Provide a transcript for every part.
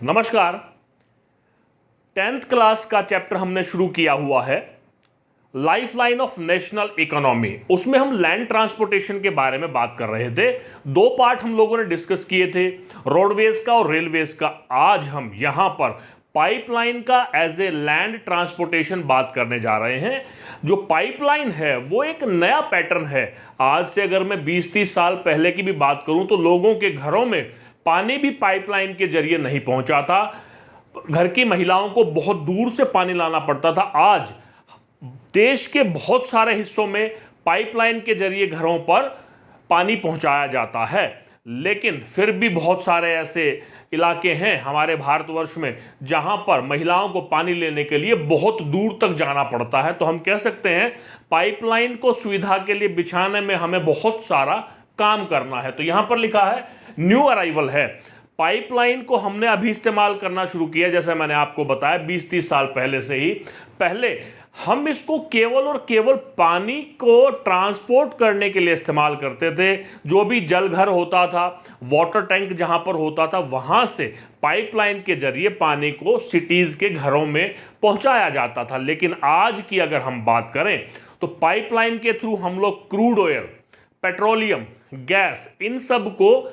नमस्कार। 10th class का chapter हमने शुरू किया हुआ है, लाइफलाइन ऑफ नेशनल इकोनॉमी। उसमें हम लैंड ट्रांसपोर्टेशन के बारे में बात कर रहे थे। दो पार्ट हम लोगों ने डिस्कस किए थे, रोडवेज का और रेलवेज का। आज हम यहां पर पाइपलाइन का एज ए लैंड ट्रांसपोर्टेशन बात करने जा रहे हैं। जो पाइपलाइन है वो एक नया पैटर्न है। आज से अगर मैं 20-30 साल पहले की भी बात करूं तो लोगों के घरों में पानी भी पाइपलाइन के जरिए नहीं पहुंचा था। घर की महिलाओं को बहुत दूर से पानी लाना पड़ता था। आज देश के बहुत सारे हिस्सों में पाइपलाइन के जरिए घरों पर पानी पहुंचाया जाता है, लेकिन फिर भी बहुत सारे ऐसे इलाके हैं हमारे भारतवर्ष में जहां पर महिलाओं को पानी लेने के लिए बहुत दूर तक जाना पड़ता है। तो हम कह सकते हैं पाइपलाइन को सुविधा के लिए बिछाने में हमें बहुत सारा काम करना है। तो यहां पर लिखा है न्यू अराइवल है। पाइपलाइन को हमने अभी इस्तेमाल करना शुरू किया, जैसे मैंने आपको बताया 20-30 साल पहले से ही। पहले हम इसको केवल और केवल पानी को ट्रांसपोर्ट करने के लिए इस्तेमाल करते थे। जो भी जलघर होता था, वाटर टैंक जहां पर होता था, वहां से पाइपलाइन के जरिए पानी को सिटीज के घरों में पहुंचाया जाता था। लेकिन आज की अगर हम बात करें तो पाइपलाइन के थ्रू हम लोग क्रूड ऑयल, पेट्रोलियम, गैस, इन सब को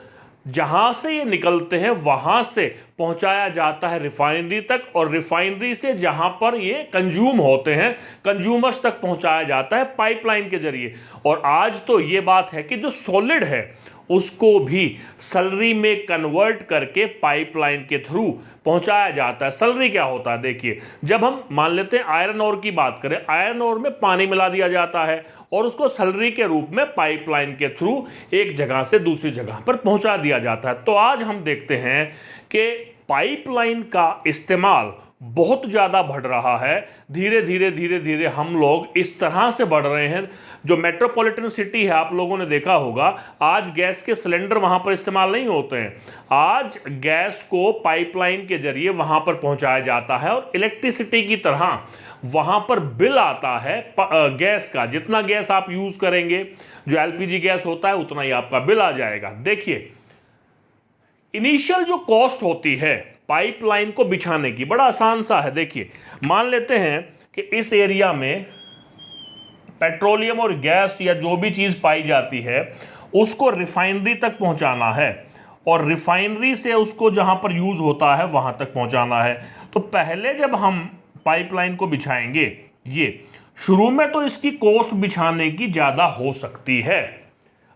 जहां से ये निकलते हैं वहां से पहुंचाया जाता है रिफाइनरी तक, और रिफाइनरी से जहां पर ये कंज्यूम होते हैं कंज्यूमर्स तक पहुंचाया जाता है पाइपलाइन के जरिए। और आज तो ये बात है कि जो सॉलिड है उसको भी सलरी में कन्वर्ट करके पाइपलाइन के थ्रू पहुंचाया जाता है। सलरी क्या होता है, देखिए, जब हम मान लेते हैं आयरन ओर की बात करें, आयरन ओर में पानी मिला दिया जाता है और उसको सलरी के रूप में पाइपलाइन के थ्रू एक जगह से दूसरी जगह पर पहुंचा दिया जाता है। तो आज हम देखते हैं कि पाइपलाइन का इस्तेमाल बहुत ज़्यादा बढ़ रहा है। धीरे धीरे हम लोग इस तरह से बढ़ रहे हैं। जो मेट्रोपॉलिटन सिटी है, आप लोगों ने देखा होगा, आज गैस के सिलेंडर वहां पर इस्तेमाल नहीं होते हैं। आज गैस को पाइपलाइन के जरिए वहां पर पहुंचाया जाता है और इलेक्ट्रिसिटी की तरह वहां पर बिल आता है गैस का। जितना गैस आप यूज करेंगे, जो एलपीजी गैस होता है, उतना ही आपका बिल आ जाएगा। देखिए, इनिशियल जो कॉस्ट होती है पाइपलाइन को बिछाने की, बड़ा आसान सा है। देखिए, मान लेते हैं कि इस एरिया में पेट्रोलियम और गैस या जो भी चीज पाई जाती है उसको रिफाइनरी तक पहुंचाना है, और रिफाइनरी से उसको जहां पर यूज होता है वहां तक पहुंचाना है। तो पहले जब हम पाइपलाइन को बिछाएंगे, ये शुरू में तो इसकी कॉस्ट बिछाने की ज्यादा हो सकती है,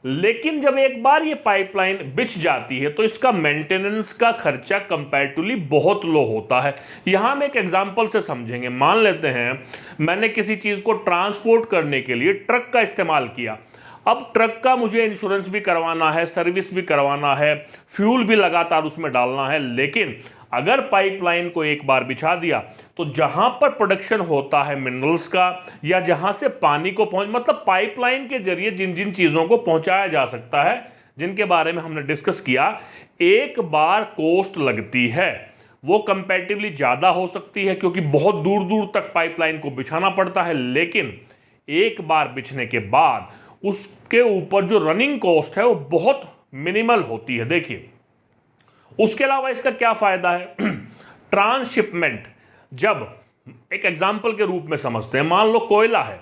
लेकिन जब एक बार ये पाइपलाइन बिछ जाती है तो इसका मेंटेनेंस का खर्चा कंपैरेटिवली बहुत लो होता है। यहां हम एक एग्जांपल से समझेंगे। मान लेते हैं मैंने किसी चीज को ट्रांसपोर्ट करने के लिए ट्रक का इस्तेमाल किया। अब ट्रक का मुझे इंश्योरेंस भी करवाना है, सर्विस भी करवाना है, फ्यूल भी लगातार उसमें डालना है। लेकिन अगर पाइपलाइन को एक बार बिछा दिया तो जहां पर प्रोडक्शन होता है मिनरल्स का, या जहां से पानी को मतलब पाइपलाइन के जरिए जिन जिन चीजों को पहुंचाया जा सकता है, जिनके बारे में हमने डिस्कस किया, एक बार कॉस्ट लगती है वो कंपैरेटिवली ज्यादा हो सकती है क्योंकि बहुत दूर दूर तक पाइपलाइन को बिछाना पड़ता है। लेकिन एक बार बिछने के बाद उसके ऊपर जो रनिंग कॉस्ट है वो बहुत मिनिमल होती है। देखिए, उसके अलावा इसका क्या फायदा है ट्रांसशिपमेंट। जब एक एग्जाम्पल के रूप में समझते हैं, मान लो कोयला है,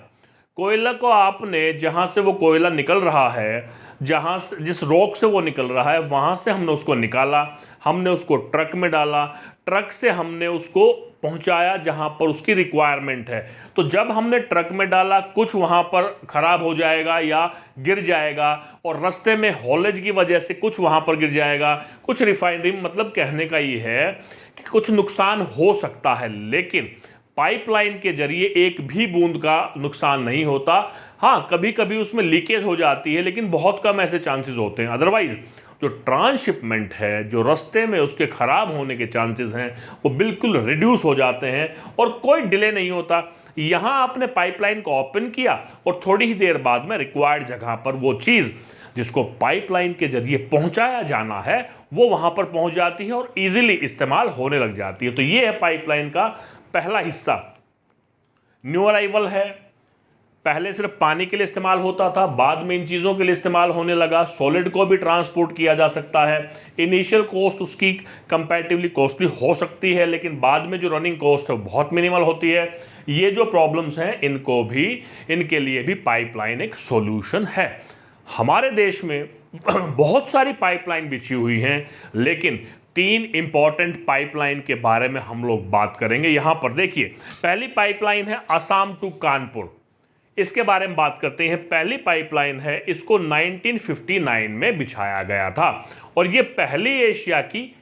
कोयला को आपने जहां से वो कोयला निकल रहा है, जहां से जिस रॉक से वो निकल रहा है, वहां से हमने उसको निकाला, हमने उसको ट्रक में डाला, ट्रक से हमने उसको पहुंचाया जहां पर उसकी रिक्वायरमेंट है। तो जब हमने ट्रक में डाला, कुछ वहां पर खराब हो जाएगा या गिर जाएगा, और रास्ते में हॉलेज की वजह से कुछ वहां पर गिर जाएगा, कुछ रिफाइनरी, मतलब कहने का ये है कि कुछ नुकसान हो सकता है। लेकिन पाइपलाइन के जरिए एक भी बूंद का नुकसान नहीं होता। हाँ, कभी कभी उसमें लीकेज हो जाती है, लेकिन बहुत कम ऐसे चांसेस होते हैं। अदरवाइज जो ट्रांसशिपमेंट है, जो रास्ते में उसके खराब होने के चांसेस हैं, वो बिल्कुल रिड्यूस हो जाते हैं और कोई डिले नहीं होता। यहां आपने पाइपलाइन को ओपन किया और थोड़ी ही देर बाद में रिक्वायर्ड जगह पर वो चीज़ जिसको पाइपलाइन के जरिए पहुंचाया जाना है वो वहां पर पहुंच जाती है और इजीली इस्तेमाल होने लग जाती है। तो ये है पाइपलाइन का पहला हिस्सा, न्यू अराइवल है, पहले सिर्फ पानी के लिए इस्तेमाल होता था, बाद में इन चीज़ों के लिए इस्तेमाल होने लगा। सॉलिड को भी ट्रांसपोर्ट किया जा सकता है। इनिशियल कॉस्ट उसकी कंपैरेटिवली कॉस्टली हो सकती है, लेकिन बाद में जो रनिंग कॉस्ट है वो बहुत मिनिमल होती है। ये जो प्रॉब्लम्स हैं इनके लिए भी पाइपलाइन एक सॉल्यूशन है। हमारे देश में बहुत सारी पाइपलाइन बिछी हुई हैं, लेकिन 3 इंपॉर्टेंट पाइपलाइन के बारे में हम लोग बात करेंगे। यहां पर देखिए, पहली पाइपलाइन है असम टू कानपुर, इसके बारे में बात करते हैं। पहली पाइपलाइन है, इसको 1959 में बिछाया गया था और ये पहली एशिया की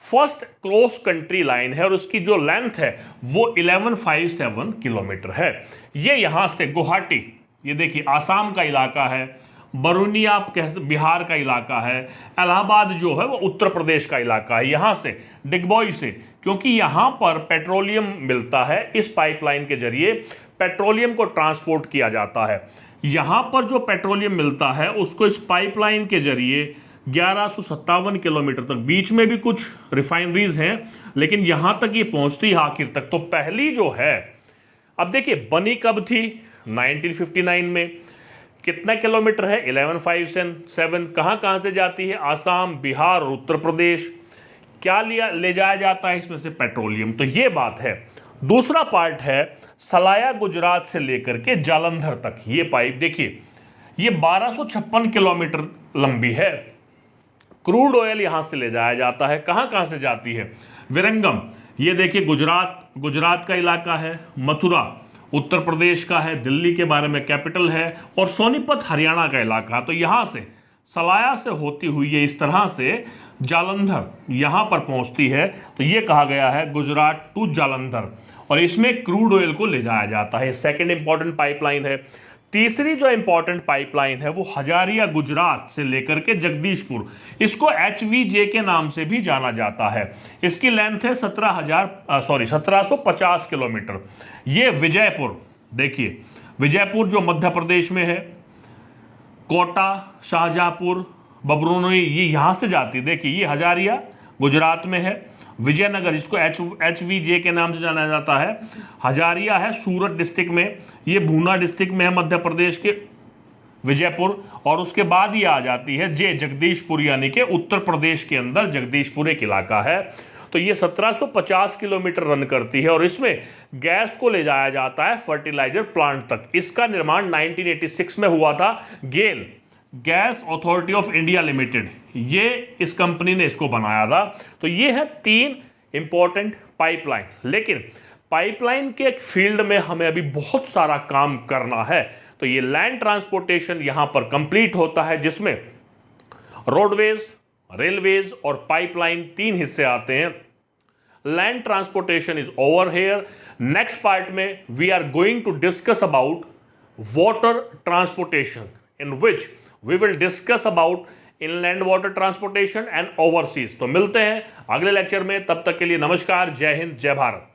फर्स्ट क्रॉस कंट्री लाइन है और उसकी जो लेंथ है वो 1157 किलोमीटर है। ये यहाँ से गुवाहाटी, ये देखिए आसाम का इलाका है, बरूनी आप कह बिहार का इलाका है, इलाहाबाद जो है वो उत्तर प्रदेश का इलाका है। यहाँ से डिगबोई से, क्योंकि यहाँ पर पेट्रोलियम मिलता है, इस पाइपलाइन के जरिए पेट्रोलियम को ट्रांसपोर्ट किया जाता है। यहाँ पर जो पेट्रोलियम मिलता है उसको इस पाइपलाइन के जरिए 1157 किलोमीटर तक, बीच में भी कुछ रिफाइनरीज हैं, लेकिन यहाँ तक ये पहुँचती है आखिर तक। तो पहली जो है, अब देखिए बनी कब थी, 1959 में। कितना किलोमीटर है, 1157। कहाँ से जाती है, आसाम, बिहार और उत्तर प्रदेश। क्या ले जाया जाता है इसमें से, पेट्रोलियम। तो ये बात है। दूसरा पार्ट है सलाया गुजरात से लेकर के जालंधर तक। ये पाइप देखिए, ये 1256 किलोमीटर लंबी है। क्रूड ऑयल यहां से ले जाया जाता है। कहां से जाती है, विरंगम, ये देखिए गुजरात का इलाका है, मथुरा उत्तर प्रदेश का है, दिल्ली के बारे में कैपिटल है, और सोनीपत हरियाणा का इलाका। तो यहां से सलाया से होती हुई ये इस तरह से जालंधर यहां पर पहुंचती है। तो ये कहा गया है गुजरात टू जालंधर, और इसमें क्रूड ऑयल को ले जाया जाता है। सेकंड इंपॉर्टेंट पाइपलाइन है। तीसरी जो इंपॉर्टेंट पाइपलाइन है वो हजारिया गुजरात से लेकर के जगदीशपुर, इसको HVJ के नाम से भी जाना जाता है। इसकी लेंथ है 1750 किलोमीटर। ये विजयपुर, देखिए विजयपुर जो मध्य प्रदेश में है, कोटा, शाहजहांपुर, बबरुनी, ये यहाँ से जाती है। देखिए ये हजारिया गुजरात में है। विजयनगर, इसको HVJ के नाम से जाना जाता है, हजारिया है सूरत डिस्ट्रिक्ट में, ये भूना डिस्ट्रिक्ट में है मध्य प्रदेश के, विजयपुर। और उसके बाद ये आ जाती है जगदीशपुर, यानी कि उत्तर प्रदेश के अंदर जगदीशपुर एक इलाका है। तो ये 1750 किलोमीटर रन करती है और इसमें गैस को ले जाया जाता है फर्टिलाइजर प्लांट तक। इसका निर्माण 1986 में हुआ था। GAIL, Gas Authority of India Limited, ये इस कंपनी ने इसको बनाया था। तो ये है 3 इंपॉर्टेंट पाइपलाइन। लेकिन पाइपलाइन के एक फील्ड में हमें अभी बहुत सारा काम करना है। तो ये लैंड ट्रांसपोर्टेशन यहां पर कंप्लीट होता है, जिसमें रोडवेज, रेलवेज और पाइपलाइन 3 हिस्से आते हैं। Land transportation is over here. Next part में we are going to discuss about water transportation, in which we will discuss about inland water transportation and overseas. तो मिलते हैं अगले लेक्चर में, तब तक के लिए नमस्कार, जय हिंद, जय भारत।